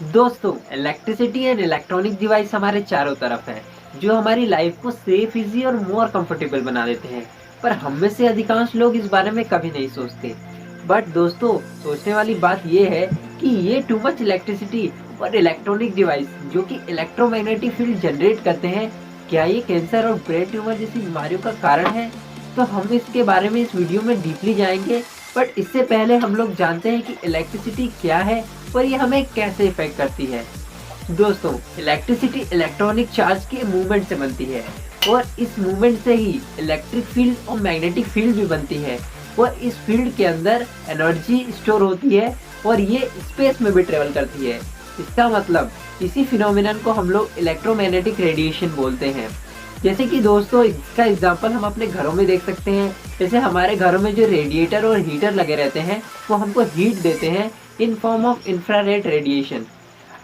दोस्तों, electricity and electronic device हमारे चारों तरफ है, जो हमारी लाइफ को सेफ, इजी और मोर कंफर्टेबल बना देते हैं। पर हम में से अधिकांश लोग इस बारे में कभी नहीं सोचते। बट दोस्तों, सोचने वाली बात यह है कि ये टू मच इलेक्ट्रिसिटी और इलेक्ट्रॉनिक डिवाइस जो कि इलेक्ट्रोमैग्नेटिक फील्ड जनरेट करते हैं, क्या ये कैंसर और ब्रेन ट्यूमर जैसी बीमारियों का कारण है? तो हम इसके बारे में इस वीडियो में डीपली जाएंगे। बट इससे पहले हम लोग जानते हैं कि इलेक्ट्रिसिटी क्या है और ये हमें कैसे इफेक्ट करती है। दोस्तों, इलेक्ट्रिसिटी इलेक्ट्रॉनिक चार्ज के मूवमेंट से बनती है और इस मूवमेंट से ही इलेक्ट्रिक फील्ड और मैग्नेटिक फील्ड भी बनती है और इस फील्ड के अंदर एनर्जी स्टोर होती है और ये स्पेस में भी ट्रेवल करती है। इसका मतलब इसी फिनोमिनन को हम लोग इलेक्ट्रोमैग्नेटिक रेडिएशन बोलते हैं। जैसे कि दोस्तों, इसका एग्जांपल हम अपने घरों में देख सकते हैं। जैसे हमारे घरों में जो रेडिएटर और हीटर लगे रहते हैं वो हमको हीट देते हैं in form of infrared radiation.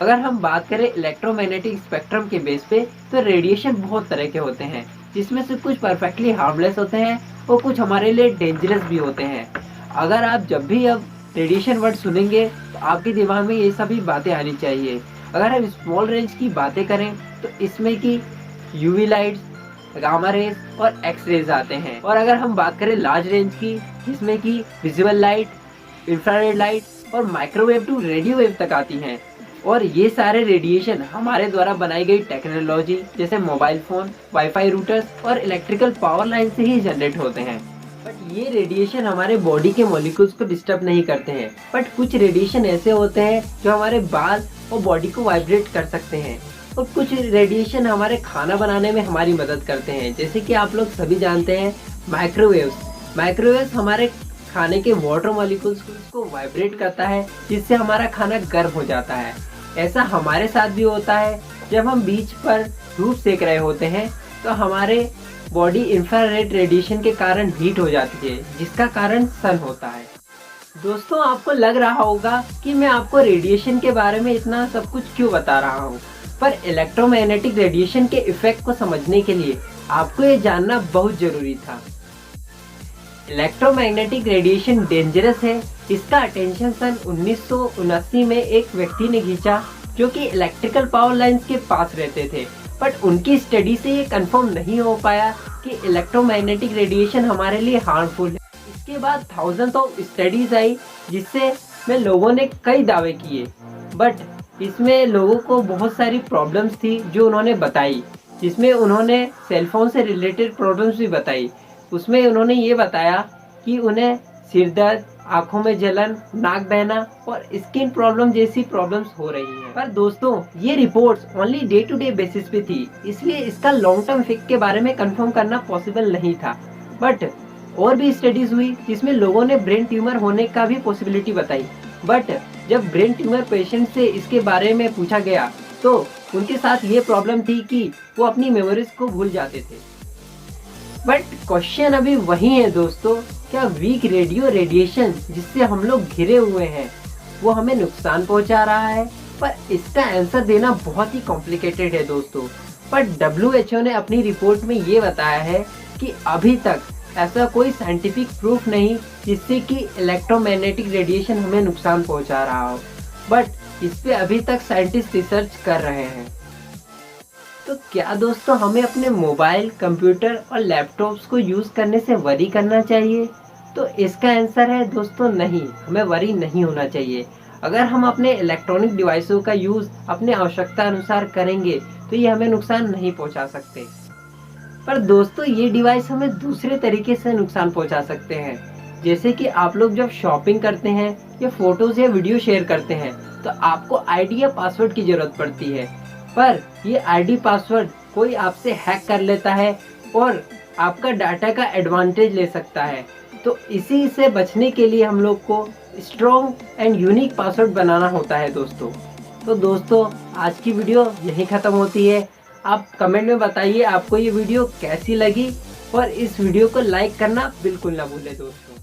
अगर हम बात करें इलेक्ट्रोमैग्नेटिक स्पेक्ट्रम के बेस पे, तो रेडिएशन बहुत तरह के होते हैं, जिसमें से कुछ परफेक्टली हार्मलेस होते हैं और कुछ हमारे लिए डेंजरस भी होते हैं। अगर आप जब भी अब रेडिएशन वर्ड सुनेंगे तो आपके दिमाग में ये सभी बातें आनी चाहिए। अगर हम स्मॉल रेंज की बातें करें तो इसमें कि यूवी लाइट्स, गामा रेज और एक्स रेज आते हैं। और अगर हम बात करें लार्ज रेंज की, जिसमें कि विजिबल लाइट, इंफ्रारेड लाइट और माइक्रोवेव टू रेडियो वेव तक आती हैं। और ये सारे रेडिएशन हमारे द्वारा बनाई गई टेक्नोलॉजी जैसे मोबाइल फ़ोन, वाईफाई रूटर्स और इलेक्ट्रिकल पावर लाइन से ही जनरेट होते हैं। बट ये रेडिएशन हमारे बॉडी के मॉलिक्यूल्स को डिस्टर्ब नहीं करते हैं। बट कुछ रेडिएशन ऐसे होते हैं जो हमारे बाल और बॉडी को वाइब्रेट कर सकते हैं और कुछ रेडिएशन हमारे खाना बनाने में हमारी मदद करते हैं। जैसे कि आप लोग सभी जानते हैं माइक्रोवेव्स हमारे खाने के वाटर मॉलिक्यूल्स को वाइब्रेट करता है, जिससे हमारा खाना गर्म हो जाता है। ऐसा हमारे साथ भी होता है। जब हम बीच पर धूप सेक रहे होते हैं तो हमारे बॉडी इंफ्रारेड रेडिएशन के कारण हीट हो जाती है, जिसका कारण सन होता है। दोस्तों, आपको लग रहा होगा कि मैं आपको रेडिएशन के बारे में इतना सब कुछ क्यों बता रहा हूँ, पर इलेक्ट्रोमैग्नेटिक रेडिएशन के इफेक्ट को समझने के लिए आपको ये जानना बहुत जरूरी था। इलेक्ट्रोमैग्नेटिक रेडिएशन डेंजरस है। इसका अटेंशन सन 1979 में एक व्यक्ति ने खींचा जो कि इलेक्ट्रिकल पावर लाइंस के पास रहते थे। बट उनकी स्टडी से ये कंफर्म नहीं हो पाया कि इलेक्ट्रोमैग्नेटिक रेडिएशन हमारे लिए हार्मफुल है। इसके बाद थाउजेंड्स ऑफ स्टडीज आई, जिससे में लोगों ने कई दावे किए। बट इसमें लोगों को बहुत सारी प्रॉब्लम्स थी जो उन्होंने बताई, जिसमें उन्होंने सेलफोन से रिलेटेड प्रॉब्लम्स भी बताई। उसमें उन्होंने ये बताया कि उन्हें सिर दर्द, आंखों में जलन, नाक बहना और स्किन प्रॉब्लम जैसी प्रॉब्लम्स हो रही हैं। पर दोस्तों, ये reports only day to day basis पे थी, इसलिए इसका लॉन्ग टर्म इफेक्ट के बारे में कंफर्म करना पॉसिबल नहीं था। बट और भी स्टडीज हुई जिसमें लोगों ने ब्रेन ट्यूमर होने का भी पॉसिबिलिटी बताई। बट जब ब्रेन ट्यूमर पेशेंट से इसके बारे में पूछा गया तो उनके साथ ये प्रॉब्लम थी कि वो अपनी मेमोरीज को भूल जाते थे। बट क्वेश्चन अभी वही है दोस्तों, क्या वीक रेडियो रेडिएशन जिससे हम लोग घिरे हुए हैं वो हमें नुकसान पहुंचा रहा है? पर इसका आंसर देना बहुत ही कॉम्प्लिकेटेड है दोस्तों। पर WHO ने अपनी रिपोर्ट में ये बताया है कि अभी तक ऐसा कोई साइंटिफिक प्रूफ नहीं जिससे कि इलेक्ट्रोमैग्नेटिक रेडिएशन हमें नुकसान पहुंचा रहा हो। बट इस पे अभी तक साइंटिस्ट रिसर्च कर रहे हैं। तो क्या दोस्तों, हमें अपने मोबाइल, कंप्यूटर और लैपटॉप्स को यूज़ करने से वरी करना चाहिए? तो इसका आंसर है दोस्तों, नहीं, हमें वरी नहीं होना चाहिए। अगर हम अपने इलेक्ट्रॉनिक डिवाइसों का यूज़ अपने आवश्यकता अनुसार करेंगे तो ये हमें नुकसान नहीं पहुंचा सकते। पर दोस्तों, ये डिवाइस हमें दूसरे तरीके से नुकसान पहुंचा सकते हैं। जैसे कि आप लोग जब शॉपिंग करते हैं या फोटोज या वीडियो शेयर करते हैं तो आपको आईडी या पासवर्ड की जरूरत पड़ती है। पर ये आईडी पासवर्ड कोई आपसे हैक कर लेता है और आपका डाटा का एडवांटेज ले सकता है। तो इसी से बचने के लिए हम लोग को स्ट्रॉन्ग एंड यूनिक पासवर्ड बनाना होता है दोस्तों। तो दोस्तों, आज की वीडियो यहीं ख़त्म होती है। आप कमेंट में बताइए आपको ये वीडियो कैसी लगी और इस वीडियो को लाइक करना बिल्कुल ना भूलें दोस्तों।